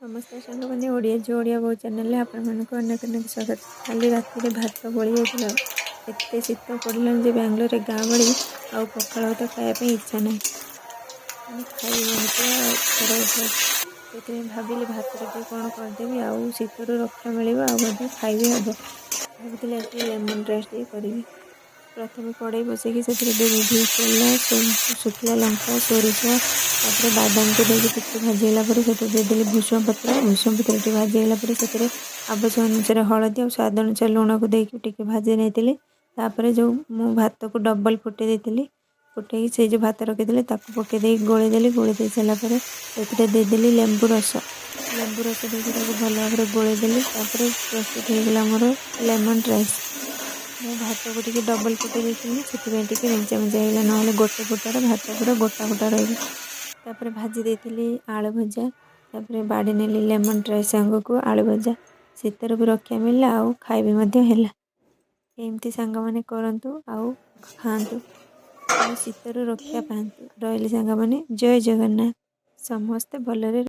नमस्कार साଙ୍ଗमाने ओडिया जो ओडिया बहु चैनल आपको अनेक अनेक स्वागत। काली राति भात बड़ी जाता एत शीत पड़ा जे बांग्लोर गाँ बड़ी आउ पखाल भात खायापी इच्छा ना मैंने खाई से भाविली भात टे कौन करदेवी आउ शीत रक्षा मिले खाई हम भावी आज लेमन राइस टे करी। प्रथम कड़े बसैकी से तेल शुखला लंका सोरिष तापर बादाम को देखिए भाजीला देदेली भूषण पत्र टे भाजीला आवश्यक अनुसार हलदी और स्वाद अनुसार लुण को देखिए भाजी नहीं जो मु भात को डबल फुटे देती फुटे से जो भात रखी पकईदे गोलेदेली गोली दे सारापर देदेली लेंबू रस देखिए भल भाव गोलेदेली प्रस्तुत होगा मोर लेमन राइस। मैं भात को टी डबल फुटे देती से मेचा मेचा है ना गोटे फुटार भात पूरा गोटा गोटा रही भाजी देती आलू भजा बाड़ी नेली लेमन राइस सांग को आलू भजा शीतर भी रक्षा मिलला आउ खाइबी एमती सांग मैंने करंतु आउ खातु शीतर रक्षा पातु रही सांग मैंने जय जगन्नाथ समस्ते भलरे।